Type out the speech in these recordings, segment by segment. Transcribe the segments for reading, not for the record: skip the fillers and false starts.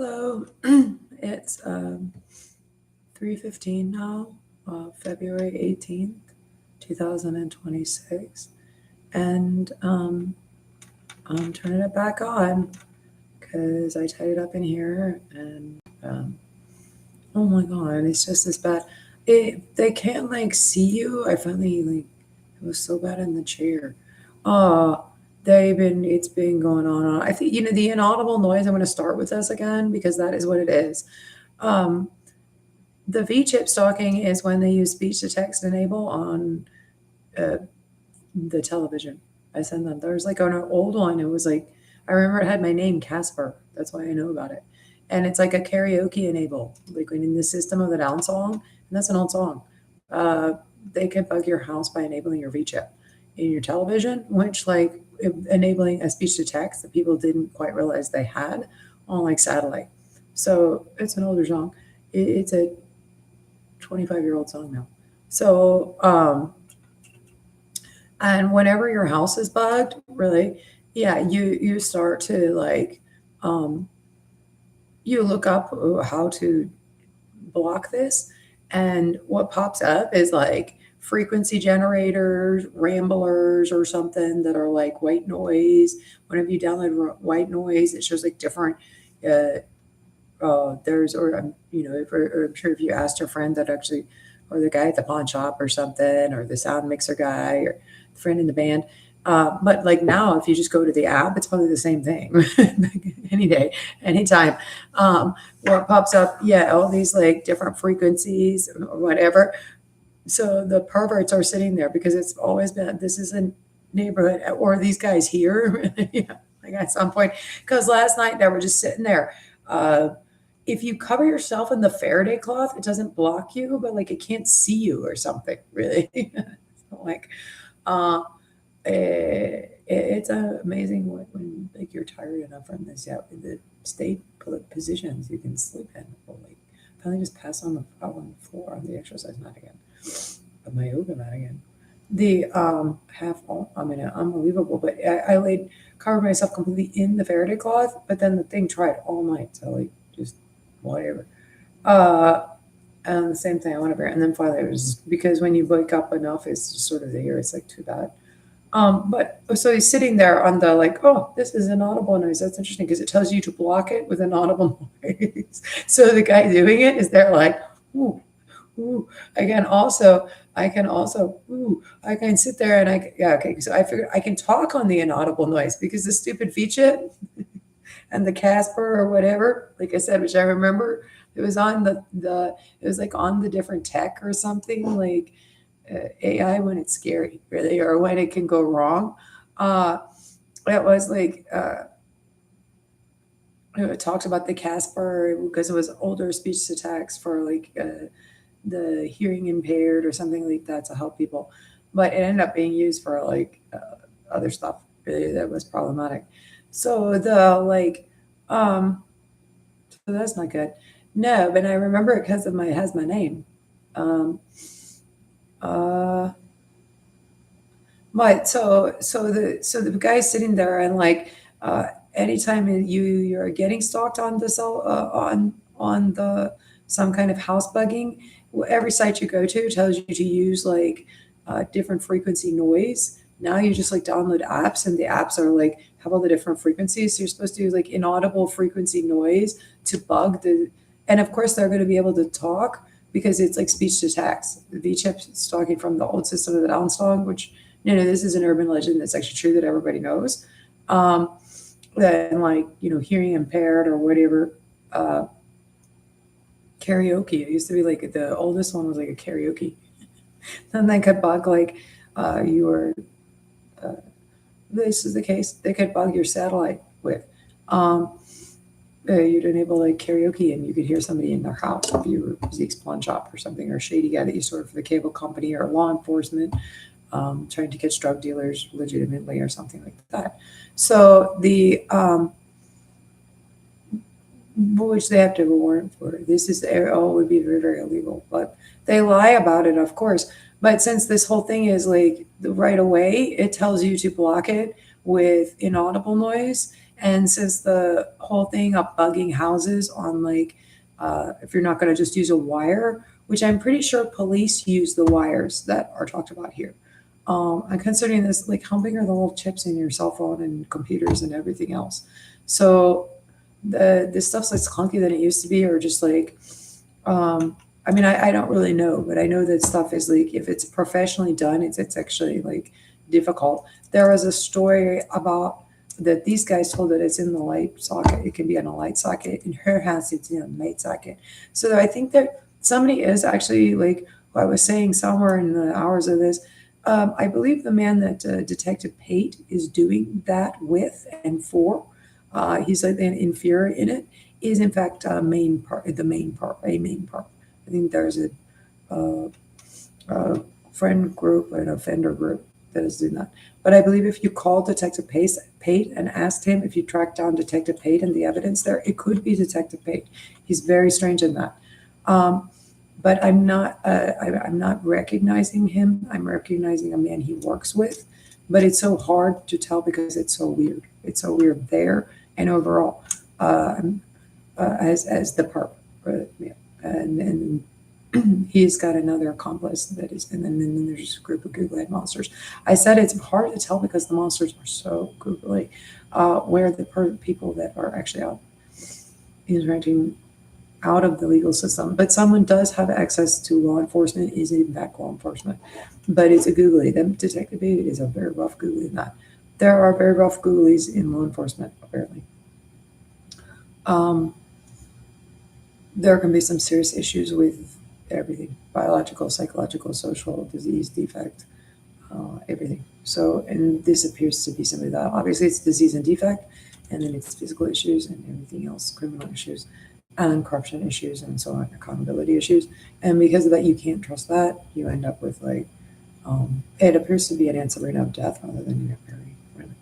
Hello. It's 3:15 now, February 18th, 2026. And I'm turning it back on because I tied it up in here and oh my God, it's just as bad. They can't like see you. I finally like it was so bad in the chair. Uh it's been going on. I think the inaudible noise. I'm going to start with this again because that is what it is. Um, the V-chip stalking is when they use speech to text enable on uh, the television. I send them. There's like an old one. It was like I remember it had my name Casper. That's why I know about it. And it's like a karaoke enable, like when in the System of the Down song, and that's an old song. Uh, they can bug your house by enabling your V-chip in your television, which like enabling a speech to text that people didn't quite realize they had on like satellite. So it's an older song. It's a 25-year-old song now. So, and whenever your house is bugged, really, yeah, you start to like, um, you look up how to block this, and what pops up is like frequency generators, ramblers, or something that are like white noise. Whenever you download white noise, it shows like different. Uh, there's or I'm sure if you asked a friend that actually or the guy at the pawn shop or something or the sound mixer guy or the friend in the band, but like now if you just go to the app it's probably the same thing any day, anytime. What pops up, yeah, all these like different frequencies or whatever. So the perverts are sitting there because it's always been this is a neighborhood or these guys here. Yeah, like at some point, because last night they were just sitting there. uh, if you cover yourself in the Faraday cloth, it doesn't block you, but like it can't see you or something, really. So, like, uh, it's amazing when like you're tired enough from this. Yeah, the state positions you can sleep in, or like finally just pass on the out on the floor on the exercise mat again, my yoga mat again. The half, I mean, unbelievable. But I laid covered myself completely in the Faraday cloth, but then the thing tried all night, so like just whatever. Uh, and the same thing, I went over, and then finally it was because when you wake up enough, it's just sort of there. It's like too bad. But so he's sitting there on the like, oh, this is an audible noise. That's interesting because it tells you to block it with an audible noise. So the guy doing it is there like, ooh, ooh. I can also, ooh, I can sit there and yeah, okay. So I figured I can talk on the inaudible noise because the stupid feature and the Casper or whatever, like I said, which I remember, it was on it was like on the different tech or something like AI when it's scary, really, or when it can go wrong. Uh, it was like it talks about the Casper because it was older speech to text for like the hearing impaired or something like that to help people, but it ended up being used for like other stuff really that was problematic. So the like, um, so that's not good. No, but I remember it because of my it has my name. Um, uh, But so the guy's sitting there and like uh, anytime you're getting stalked on the cell on the some kind of house bugging, every site you go to tells you to use like different frequency noise. Now you just like download apps and the apps are like have all the different frequencies. So you're supposed to use like inaudible frequency noise to bug the, and of course they're going to be able to talk because it's like speech to text. The V-chip's talking from the old System of the Down song, which no, this is an urban legend that's actually true that everybody knows. Um, and like, hearing impaired or whatever, uh, karaoke. It used to be like the oldest one was like a karaoke. Then they could bug like your, uh, this is the case, they could bug your satellite with. Um, you'd enable like karaoke and you could hear somebody in their house if you were Zeke's pawn shop or something, or a shady guy that you sort of for the cable company or law enforcement trying to catch drug dealers legitimately or something like that. So which they have to have a warrant for. This is all would be very, very illegal, but they lie about it, of course. But since this whole thing is like right away, it tells you to block it with inaudible noise, And since the whole thing of bugging houses on like, if you're not going to just use a wire, which I'm pretty sure police use the wires that are talked about here. I'm considering this like how big are the little chips in your cell phone and computers and everything else. So this stuff's less clunky than it used to be, or just like, I mean, I don't really know, but I know that stuff is like, if it's professionally done, it's actually like difficult. There was a story about that these guys told that it's in the light socket. It can be on a light socket. In her house, it's in a light socket. So I think that somebody is actually like what I was saying somewhere in the hours of this. I believe the man that Detective Pate is doing that with and for, he's like an inferior in it, is in fact a main part. I think there's a friend group, an offender group that is doing that. But I believe if you call Detective Pate and asked him if you tracked down Detective Pate and the evidence there, it could be Detective Pate. He's very strange in that. But I'm not recognizing him. I'm recognizing a man he works with. But it's so hard to tell because it's so weird. It's so weird there and overall as the perp. Yeah. And he's got another accomplice that is, and then there's a group of googly-eyed monsters. I said it's hard to tell because the monsters are so googly, where the people that are actually out interacting out of the legal system. But someone does have access to law enforcement, is in fact law enforcement, but it's a googly. The Detective Pate is a very rough googly in that. There are very rough googlies in law enforcement, apparently. There can be some serious issues with everything: biological, psychological, social, disease, defect, everything. So, and this appears to be somebody that obviously it's disease and defect, and then it's physical issues and everything else, criminal issues, and corruption issues, and so on, accountability issues. And because of that, you can't trust that. You end up with like, it appears to be an answering of death rather than a very, really.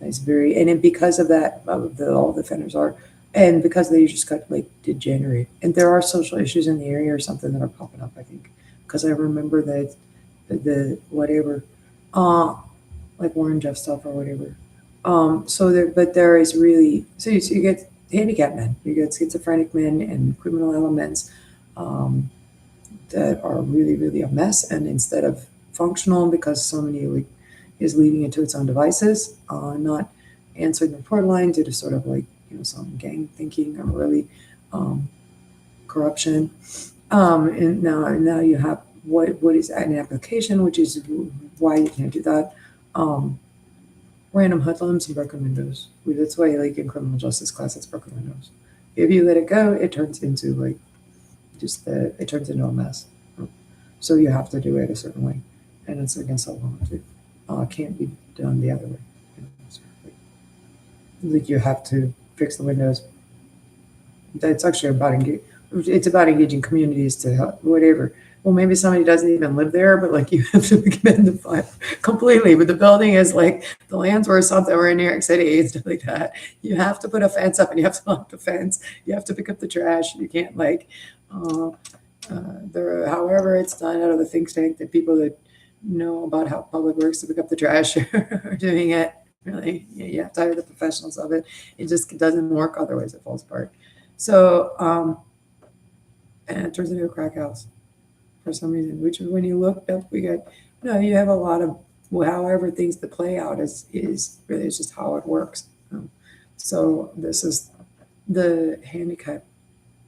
It's very, and then because of that, all the offenders are, and because they just got like degenerate, and there are social issues in the area or something that are popping up. I think because I remember that the whatever, like Warren Jeff stuff or whatever. So there, but there is really, so you get handicapped men, you get schizophrenic men and criminal elements that are really really a mess, and instead of functional because somebody like is leaving it to its own devices, not answering the report line due to sort of like some gang thinking or really corruption. And now you have what is an application, which is why you can't do that. Random hoodlums and broken windows. That's why, like in criminal justice class, it's broken windows. If you let it go, it turns into like it turns into a mess. So you have to do it a certain way, and it's against the law too. Can't be done the other way. So, like you have to fix the windows. That's actually about it's about engaging communities to help whatever. Well, maybe somebody doesn't even live there, but like you have to commend the fire completely. But the building is like the land's worth something. We're in New York City and stuff like that. You have to put a fence up, and you have to lock the fence. You have to pick up the trash. You can't like however it's done out of the think tank that people that know about how public works to pick up the trash are doing it. Really, you have to hire the professionals of it. It just doesn't work otherwise. It falls apart. So, and it turns into a crack house for some reason, which when you look up, you have a lot of, however things to play out is really it's just how it works. So this is the handicap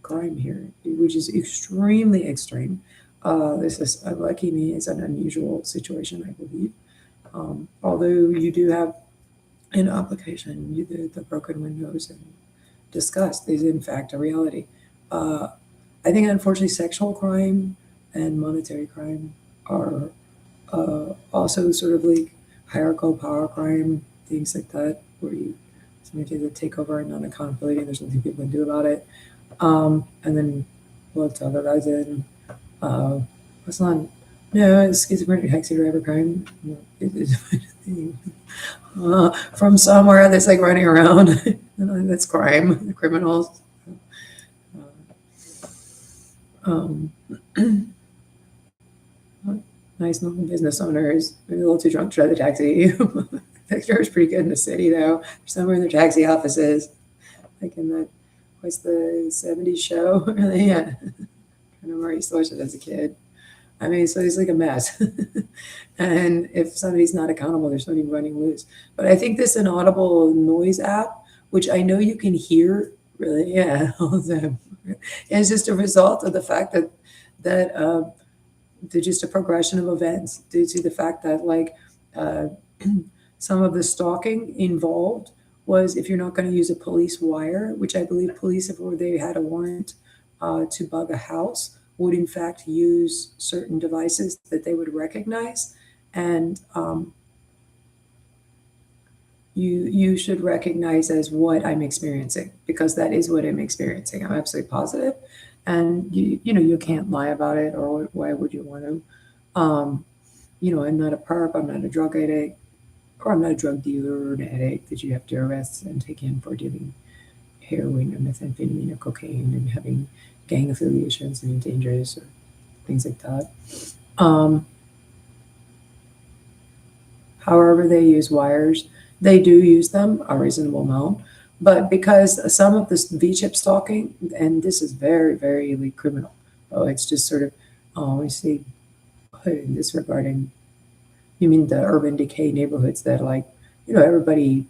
crime here, which is extremely extreme. This is, lucky me, is an unusual situation, I believe. Although you do have an application, the broken windows and disgust is in fact a reality. I think unfortunately sexual crime and monetary crime are also sort of like hierarchical power crime, things like that, where somebody that take over and non-accountability, and there's nothing people can do about it. And then we'll have to otherwise in. What's not? No, it's schizophrenic taxi driver crime. From somewhere that's like running around. That's crime, criminals. Nice normal business owners, maybe a little too drunk to drive the taxi. Victor is pretty good in the city, though. Somewhere in their taxi offices, like in the what's the '70s show? Yeah, I remember I used to watch it as a kid. I mean, so he's like a mess. And if somebody's not accountable, there's somebody running loose. But I think this inaudible noise app, which I know you can hear, really, yeah, all the time, is just a result of the fact that they're just a progression of events due to the fact that uh, some of the stalking involved was if you're not going to use a police wire, which I believe police, if they had a warrant to bug a house, would in fact use certain devices that they would recognize, and you should recognize as what I'm experiencing, because that is what I'm experiencing. I'm absolutely positive, and you can't lie about it, or why would you want to? I'm not a perp, I'm not a drug addict, or I'm not a drug dealer or an addict that you have to arrest and take in for dealing heroin or methamphetamine or cocaine and having gang affiliations and dangerous or things like that. Um, However, they use wires. They do use them a reasonable amount, but because some of this V-chip stalking, and this is very, very like, criminal. Oh, it's just sort of, we see this regarding, you mean the urban decay neighborhoods that everybody,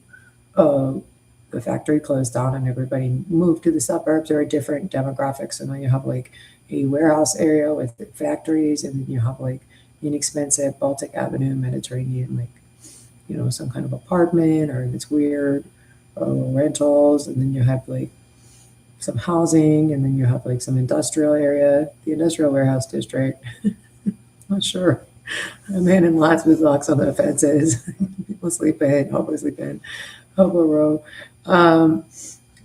uh, the factory closed down and everybody moved to the suburbs or a different demographics. And then you have like a warehouse area with factories, and then you have like inexpensive Baltic Avenue, Mediterranean, like some kind of apartment, or if it's weird rentals, and then you have like some housing, and then you have like some industrial area, the industrial warehouse district. Not sure. A man in lots with locks on the fences. People sleep in, hopefully sleep in, Hobo Row.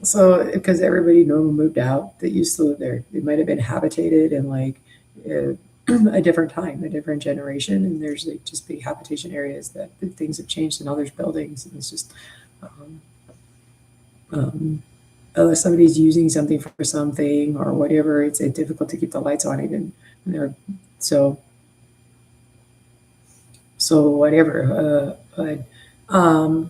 So because everybody normally moved out that used to live there, it might have been habitated in like uh, a different time, a different generation, and there's like just big habitation areas that things have changed, and there's buildings, and it's just um, um, unless somebody's using something for something or whatever, it's difficult to keep the lights on even when they're so whatever. But um,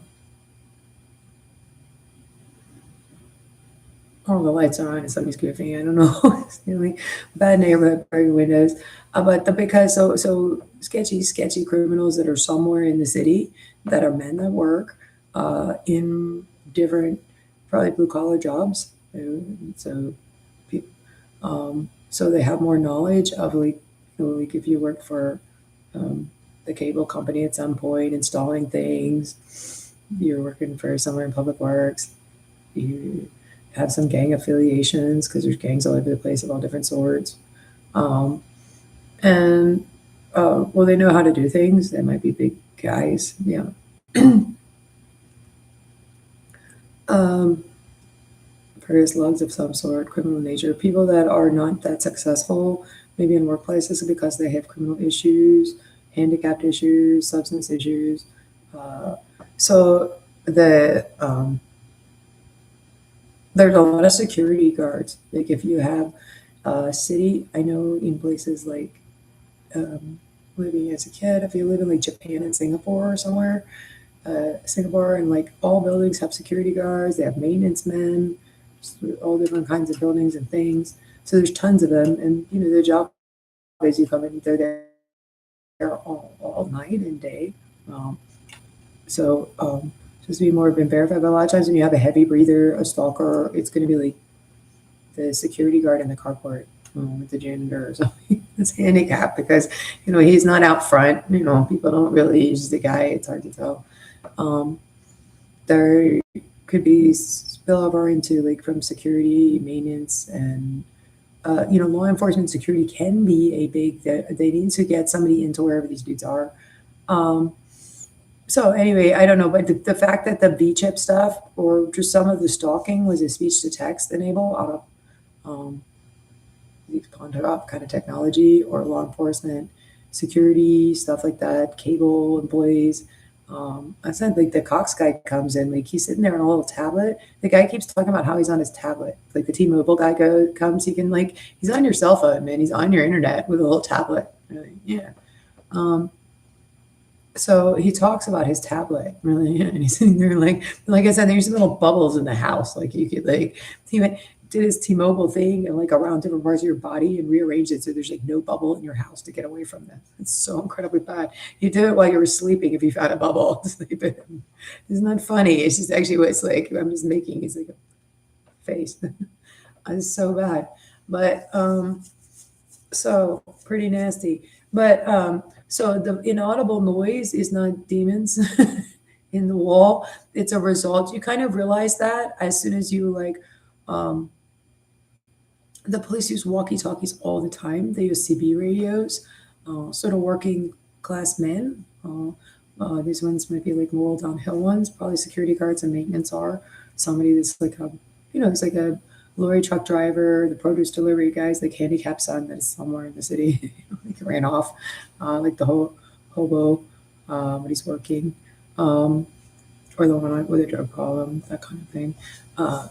all the lights are on and somebody's goofing. I don't know. It's really bad neighborhood, breaking windows. Because so sketchy criminals that are somewhere in the city that are men that work in different, probably blue collar jobs. So, so they have more knowledge of like if you work for um, the cable company at some point installing things, you're working for somewhere in public works, you have some gang affiliations because there's gangs all over the place of all different sorts. Um, and well, they know how to do things. They might be big guys, yeah. um, Various lugs of some sort, criminal nature. People that are not that successful, maybe in workplaces because they have criminal issues, handicapped issues, substance issues. Uh, so there's a lot of security guards. Like if you have a city, I know in places like living as a kid, if you live in like Japan and Singapore or somewhere, Singapore, and like all buildings have security guards, they have maintenance men, just all different kinds of buildings and things. So there's tons of them, and their job is you come in, they're there all night and day. Um, just to be more been verified. But a lot of times when you have a heavy breather, a stalker, it's going to be like the security guard in the carport with the janitor or something. It's handicapped because he's not out front. People don't really use the guy. It's hard to tell. There could be spillover into like from security, maintenance, and law enforcement. Security can be a big. They need to get somebody into wherever these dudes are. Um, so anyway, I don't know, but the fact that the V-chip stuff or just some of the stalking was a speech to text enable out of contra kind of technology, or law enforcement, security, stuff like that, cable employees. I said like the Cox guy comes in, like he's sitting there on a little tablet. The guy keeps talking about how he's on his tablet. Like the T-Mobile guy comes, he can like he's on your cell phone, man. He's on your internet with a little tablet. Really, yeah. Um, So he talks about his tablet, really, and he's sitting there like I said, there's little bubbles in the house. Like you could he went did his T-Mobile thing and like around different parts of your body and rearranged it so there's like no bubble in your house to get away from this. It's so incredibly bad. You do it while you were sleeping if you found a bubble to sleep in. It's not funny. It's just actually what it's like. I'm just making it's like a face. It's so bad. But so pretty nasty. But so the inaudible noise is not demons in the wall. It's a result. You kind of realize that as soon as you like um the police use walkie-talkies all the time. They use CB radios, sort of working class men. These ones might be like more downhill ones. Probably security guards and maintenance are somebody that's like a, it's like a lorry truck driver, the produce delivery guys, like handicapped son that is somewhere in the city, like ran off, like the whole hobo, but he's working, um, or the one with a drug problem, that kind of thing. Uh,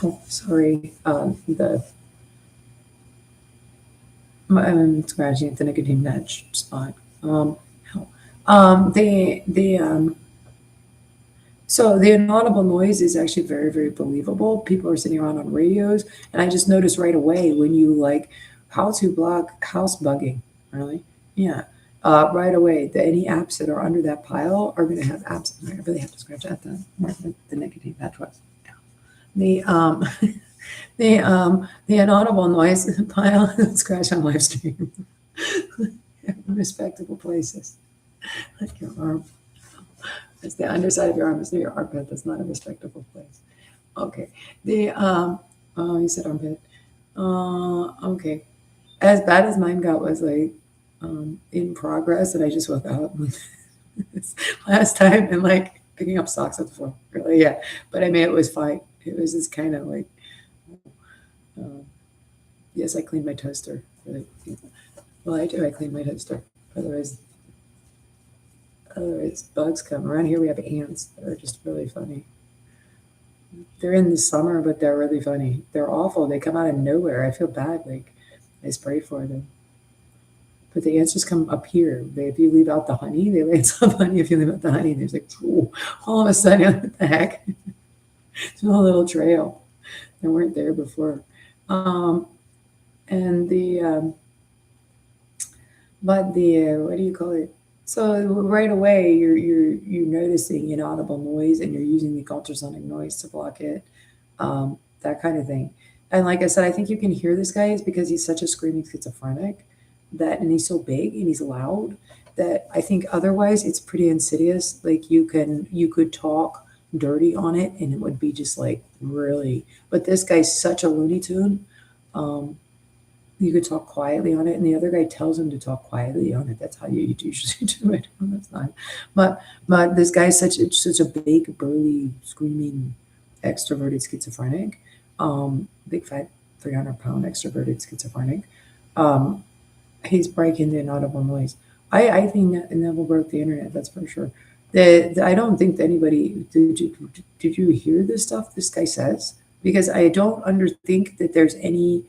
oh, sorry, I'm scratching at the nicotine patch spot. Hell. So the inaudible noise is actually very, very believable. People are sitting around on radios, and I just noticed right away when you like how to block house bugging, really? Yeah. Right away, any apps that are under that pile are going to have apps. I really have to scratch at the nicotine patch was. Yeah. The the inaudible noise pile scratch on live stream. Respectable places like your arm. It's the underside of your arm is near your armpit. That's not a respectable place. Okay. Oh, you said armpit. Okay. As bad as mine got was like in progress, and I just woke up this last time and like picking up socks at the floor. Really, yeah. But I mean, it was fine. It was just kind of like, um, yes, I cleaned my toaster. Really. Well, I do. I clean my toaster. Otherwise, otherwise bugs come around here. We have ants that are just really funny. They're in the summer, but they're really funny. They're awful. They come out of nowhere. I feel bad. Like I spray for them. But the ants just come up here. If you leave out the honey, they lay some honey. If you leave out the honey, there's like, ooh, all of a sudden, what the heck? There's a little trail. They weren't there before. Um, and but what do you call it? So right away, you're noticing inaudible noise, and you're using the ultrasonic noise to block it, that kind of thing. And like I said, I think you can hear this guy is because he's such a screaming schizophrenic and he's so big and he's loud that I think otherwise it's pretty insidious. Like you could talk dirty on it and it would be just like really. But this guy's such a Looney Tune. Um, you could talk quietly on it, and the other guy tells him to talk quietly on it. That's how you usually do it. That's not. But this guy's such a big, burly, screaming, extroverted schizophrenic, big fat 300-pound extroverted schizophrenic. Um, he's breaking the inaudible noise. I think that Neville broke the internet. That's for sure. I don't think that anybody did you hear this stuff this guy says? Because I don't think that there's any.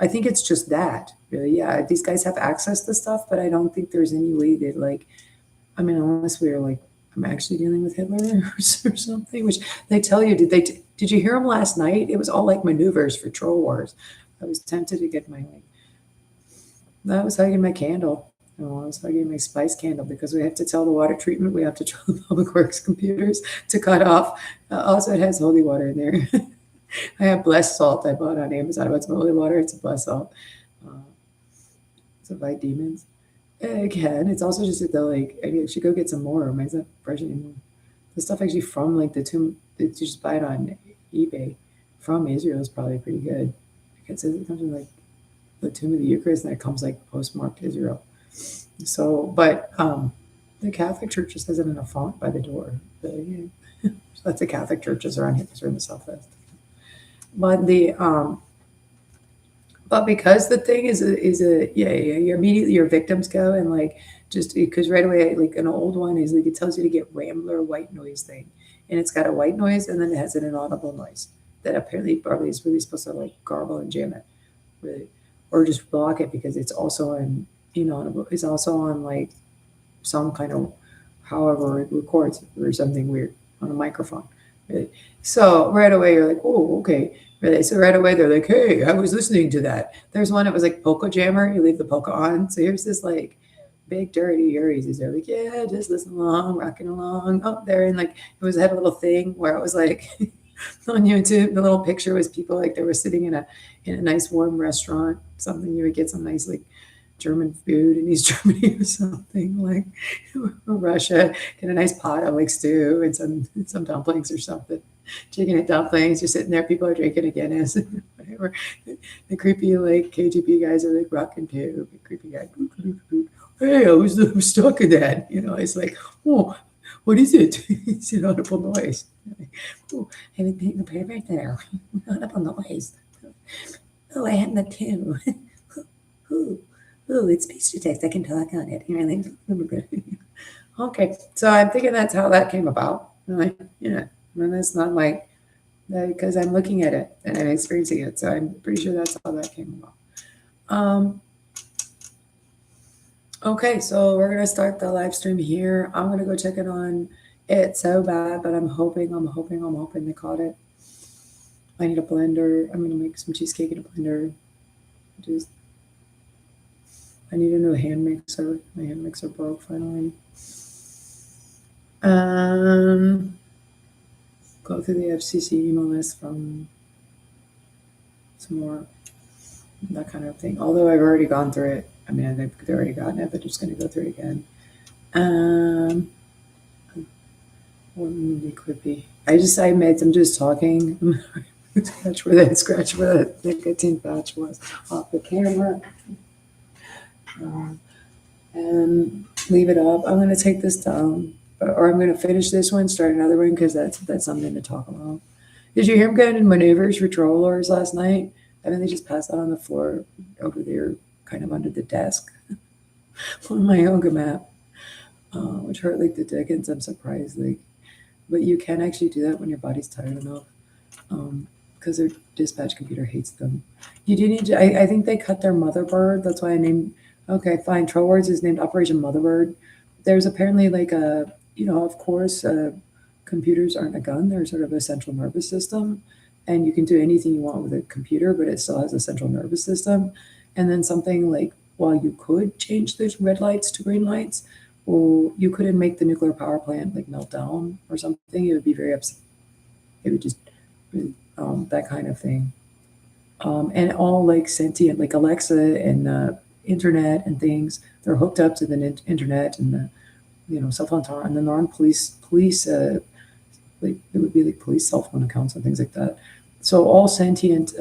I think it's just that, really. Yeah, these guys have access to stuff, but I don't think there's any way that, like, I mean, unless we are like, I'm actually dealing with Hitler or something, which they tell you. Did you hear him last night? It was all like maneuvers for troll wars. I was tempted to get my like, I was hugging my candle. Oh, I was hugging my spice candle because we have to tell the water treatment. We have to tell the public works computers to cut off. Also, it has holy water in there. I have blessed salt I bought on Amazon. It's holy water. It's a blessed salt. Uh, to fight demons. Again, it's also just that like I should go get some more. Mine's not fresh anymore. The stuff actually from like the tomb that you just buy it on eBay from Israel is probably pretty good. Because it comes in like the tomb of the Eucharist and it comes like postmarked Israel. So, but the Catholic Church just has it in a font by the door. But, yeah. So that's the Catholic churches around here because we're in the Southwest. But but because the thing is a yeah, you immediately your victims go and like just because right away like an old one is like it tells you to get Rambler white noise thing, and it's got a white noise and then it has an inaudible noise that apparently probably is really supposed to like garble and jam it, really, or just block it because it's also an inaudible. It's also on like some kind of, however it records or something weird on a microphone. Right? So right away you're like, oh, okay. Right? So right away they're like, hey, I was listening to that. There's one that was like polka jammer. You leave the polka on. So here's this like big dirty Uris. He's there like, yeah, just listen along, rocking along. Oh, there, and like had a little thing where it was like on YouTube, the little picture was people like they were sitting in a nice warm restaurant, something you would get some nice like German food in East Germany or something like or Russia, get a nice pot of like stew and some dumplings or something. Chicken and dumplings, you're sitting there, people are drinking a Guinness, whatever. The creepy like KGB guys are like rocking too. The creepy guy, hey, I was stuck in that. It's like, oh, what is it? It's an audible noise. Oh, everything right there. Audible noise. Oh, I had that too. Ooh, it's speech to text. I can talk on it. Okay, so I'm thinking that's how that came about. Like, and that's not like because I'm looking at it and I'm experiencing it. So I'm pretty sure that's how that came about. Okay, so we're gonna start the live stream here. I'm gonna go check it on it so bad, but I'm hoping they caught it. I need a blender. I'm gonna make some cheesecake in a blender. I need a new hand mixer. My hand mixer broke finally. Go through the FCC email list from some more, that kind of thing. Although I've already gone through it. I mean, they've already gotten it, but just going to go through it again. What movie could be? I'm just talking. Scratch where that nicotine patch was off the camera. And leave it up. I'm going to take this down, or I'm going to finish this one, start another one, because that's something to talk about. Did you hear him going in maneuvers for trollers last night? I mean, they just passed out on the floor over there, kind of under the desk on my yoga mat, which hurt like the dickens. I'm surprised, but you can actually do that when your body's tired enough, because their dispatch computer hates them. You do need to. I think they cut their motherboard. That's why I named. Okay, fine. Troll Wars is named Operation Motherbird. There's apparently like of course, computers aren't a gun. They're sort of a central nervous system, and you can do anything you want with a computer, but it still has a central nervous system. And then something like, while you could change those red lights to green lights, well, you couldn't make the nuclear power plant like melt down or something. It would be very upset. It would just that kind of thing. And all like sentient, like Alexa and internet and things, they're hooked up to the internet and the cell phone tower, and then they're on police like it would be like police cell phone accounts and things like that. So all sentient,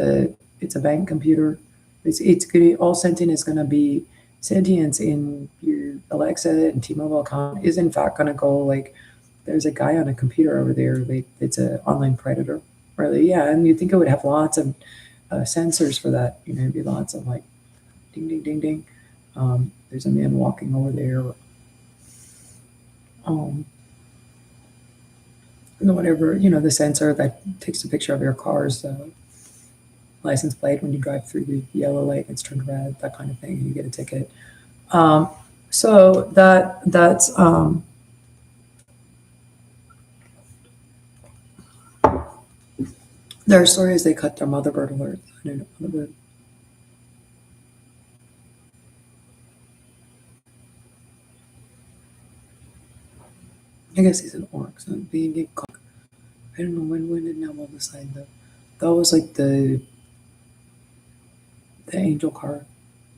it's a bank computer. It's gonna, all sentient is gonna be sentience in your Alexa and T-Mobile account is in fact gonna go like, there's a guy on a computer over there, like it's an online predator, really. Yeah, and you think it would have lots of sensors for that. It'd be lots of like ding, ding, ding, ding. There's a man walking over there. Whatever, the sensor that takes a picture of your car's license plate when you drive through the yellow light, it's turned red, that kind of thing, and you get a ticket. So that's their story is they cut their motherboard alerts. I don't know, motherboard. I guess he's an orc, so being a cock. I don't know when did Neville decide that. That was like the angel card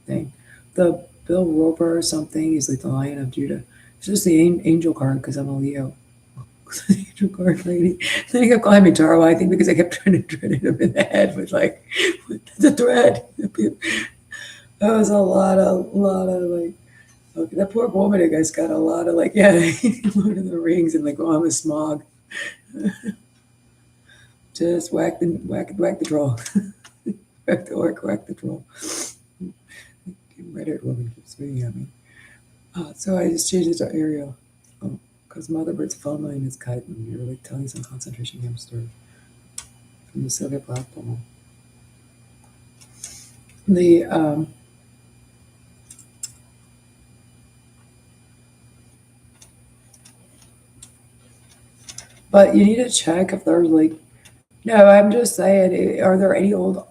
thing. The Bill Roper or something is like the Lion of Judah. It's just the angel card because I'm a Leo. Angel card lady. Then he kept calling me Taro, I think because I kept trying to thread him in the head with like the thread. That was a lot of like. Okay, that poor woman, I guess, got a lot of like, yeah, Lord of the Rings and like on the smog. Just whack the troll. Whack the orc, whack the troll. Red-haired woman keeps swinging at me. So I just changed it to Ariel. Because Motherbird's phone line is cut and you're like telling some concentration camp story from the Silver Black Ball. But you need to check if there's like, no, I'm just saying, are there any old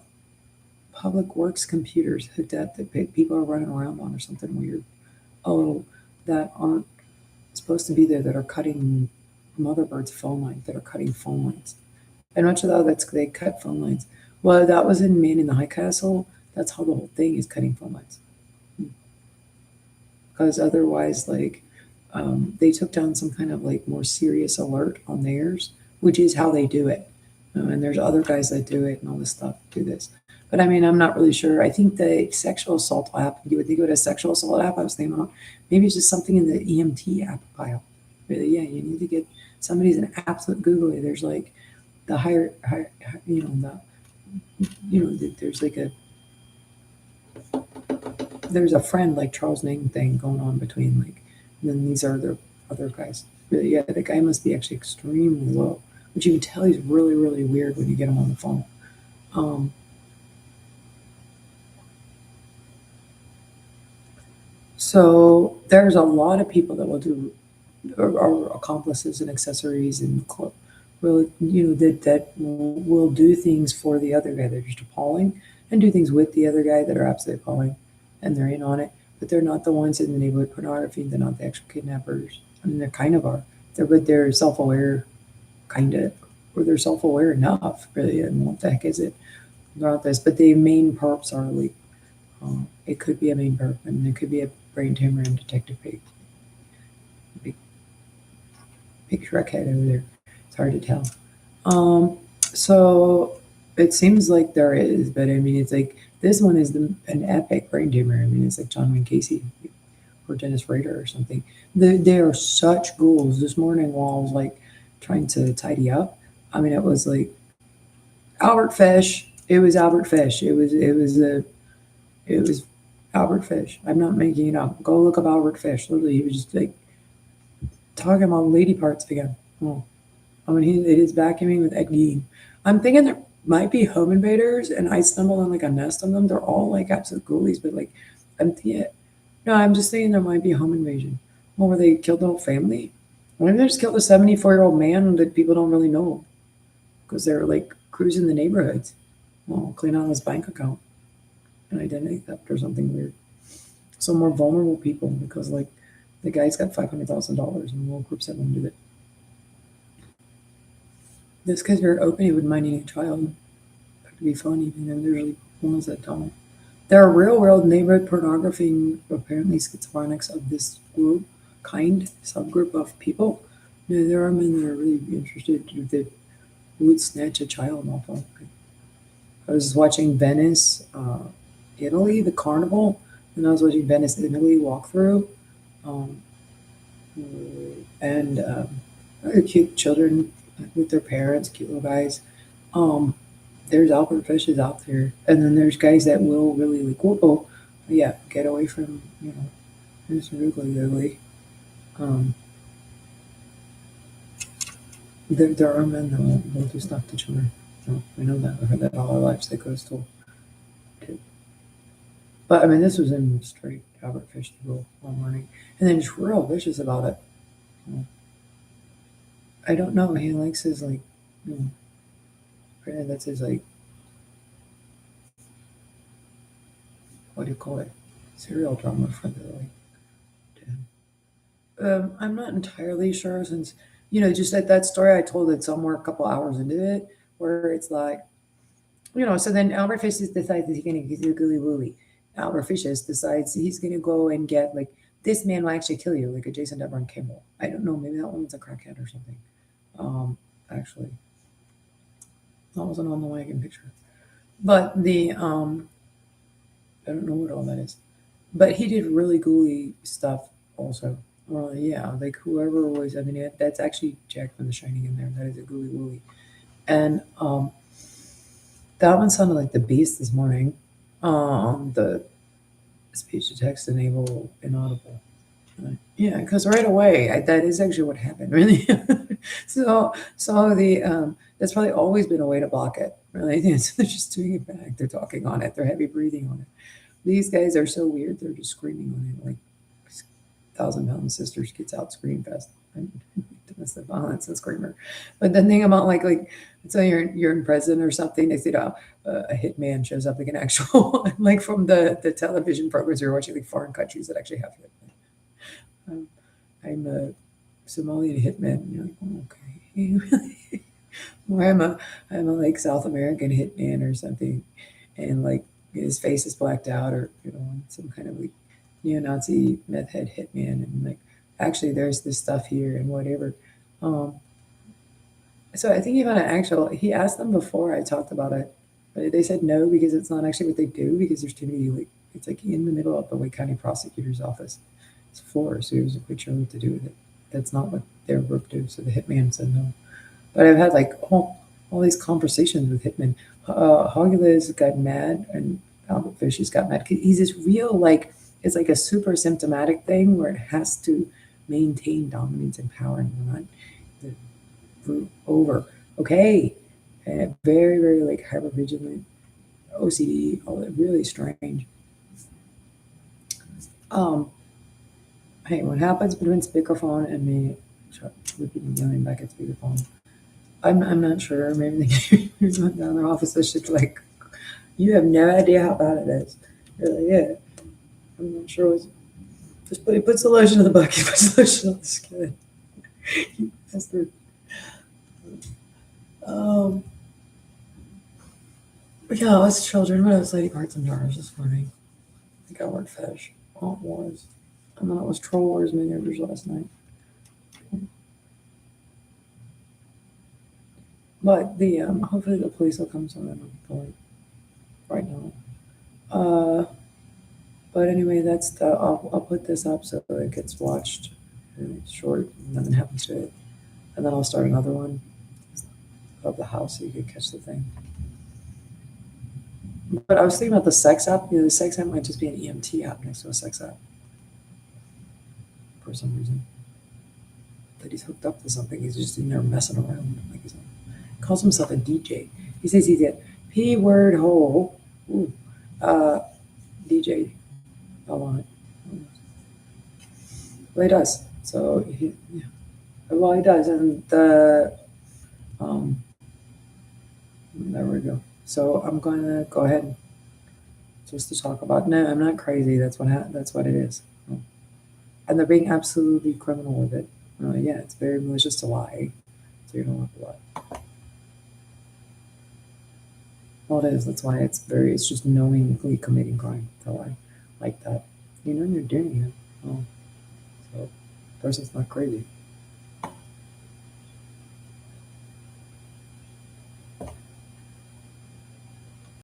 public works computers hooked up that people are running around on or something weird? Oh, that aren't supposed to be there, that are cutting motherboards phone lines, that are cutting phone lines. And much of that, that's they cut phone lines. Well, that was in Man in the High Castle. That's how the whole thing is, cutting phone lines. Because otherwise, like, they took down some kind of like more serious alert on theirs, which is how they do it. And there's other guys that do it and all this stuff do this. But I mean, I'm not really sure. I think the sexual assault app, you would think of it as sexual assault app. I was thinking about maybe it's just something in the EMT app file. Really, yeah, you need to get somebody's an absolute Google. There's like the higher, you know, there's like there's a friend like Charles Nang thing going on between like, and then these are the other guys. Really, yeah, the guy must be actually extremely low, but you can tell he's really, really weird when you get him on the phone. Um, so there's a lot of people that will do, or accomplices and accessories and will, that will do things for the other guy. They're just appalling, and do things with the other guy that are absolutely appalling, and they're in on it. But they're not the ones in the neighborhood pornography. They're not the actual kidnappers. I mean, they're kind of are. They're self-aware, kind of, or they're self-aware enough, really. And what the heck is it? They're not this, but the main perps are like, it could be a main perp, and it could be a brain tumor and detective pig. Big, big Shrek head over there. It's hard to tell. So it seems like there is, but I mean, it's like this one is an epic brain tumor. I mean, it's like John Wayne Casey or Dennis Rader or something. They are such ghouls. This morning while I was like trying to tidy up, I mean, it was like Albert Fish. It was Albert Fish. It was Albert Fish. I'm not making it up. Go look up Albert Fish. Literally, he was just like talking about lady parts again. Oh, I mean, it is vacuuming with Ed Gein. I'm thinking there might be home invaders, and I stumbled on like a nest of them. They're all like absolute ghoulies, but like, yeah. No, I'm just saying there might be a home invasion. Well, where they killed the whole family? Maybe they just killed a 74-year-old man that people don't really know because they're like cruising the neighborhoods. Well, clean out his bank account and identity theft or something weird. So more vulnerable people because like the guy's got $500,000 and the whole group said won't do it. This guy's very open. He wouldn't mind eating a child. That could be fun, even though there's like ones that don't. There are real world neighborhood pornography, apparently schizophrenics of this subgroup of people. You know, there are men that are really interested that would snatch a child off of. I was watching Venice, Italy, the carnival, and I was watching Venice, Italy walkthrough. Um, and cute children with their parents, cute little guys. Um, there's Albert Fishes out there, and then there's guys that will really like, whoa, yeah, get away from Mr. Googly. Um, there are men that will do stuff to children. So we know that. We've heard that all our lives. That goes to too. But I mean, this was in straight Albert Fish rule all morning, and then just real vicious about it. You know, I don't know. He likes his like, you know, that's his like, what do you call it? Serial drama for the like. I'm not entirely sure since just that story I told it somewhere a couple hours into it where it's like so then Albert Fishes decides that he's gonna get googly woolly. Albert Fishes decides he's gonna go and get like this man will actually kill you like a Jason Deborah Kimball. I don't know, maybe that one's a crackhead or something. Actually, that wasn't on the wagon picture, but the I don't know what all that is, but he did really ghouly stuff also. Well, yeah, like whoever was, I mean, that's actually Jack from The Shining in there. That is a gooey wooly. And that one sounded like the Beast this morning. The speech to text enable inaudible. Yeah, because right away, that is actually what happened, really. So the that's probably always been a way to block it. Really, so they're just doing it back. They're talking on it. They're heavy breathing on it. These guys are so weird. They're just screaming on it like 1,000-pound sisters gets out scream fest. domestic violence and screamer. But the thing about like so you're in prison or something, they said a hitman shows up like an actual like from the television programs you're watching, like foreign countries that actually have hitmen. I'm a Somalian hitman. And you're like, oh, okay. Or I'm a like South American hitman or something, and like his face is blacked out, or some kind of like neo-Nazi meth head hitman, and like actually there's this stuff here and whatever. Um, so I think even an actual he asked them before I talked about it, but they said no because it's not actually what they do because there's too many like it's like in the middle of the Wake County prosecutor's office. It's floor, so he wasn't quite sure what to do with it. That's not what their work do. So the hitman said no. But I've had like all these conversations with Hitman. Hogula's got mad, and Albert Fishy's got mad. He's this real like it's like a super symptomatic thing where it has to maintain dominance and power, and we're not over. Okay, very very like hyper vigilant, OCD, all that really strange. Um, hey, what happens between speakerphone and me? Repeating yelling back at speakerphone. I'm not sure. Maybe there's one down their office that should like, you have no idea how bad it is. You're like, yeah, I'm not sure what's just put the lotion in the bucket, put the lotion on the skin. That's the but yeah, us children, when I was Lady Parts and Jars, it's funny. I think I worked fish. Oh, it was. And then it was Troll Wars miniatures last night. But the hopefully the police will come soon. Like right now. But anyway, that's the. I'll put this up so it gets watched. And it's short, and nothing happens to it. And then I'll start another one of the house so you can catch the thing. But I was thinking about the sex app. The sex app might just be an EMT app next to a sex app for some reason. That he's hooked up to something. He's just in there messing around. Like he calls himself a DJ. He says he's a P word hole. Ooh. DJ. I want it. Well, he does. So well, he does, and there we go. So I'm going to go ahead just to talk about. No, I'm not crazy. That's what it is. And they're being absolutely criminal with it. Yeah, it's very malicious to lie. So you don't have to lie. Well, it is. That's why it's just knowingly committing crime to lie like that. You know you're doing it. Oh, so the person's not crazy.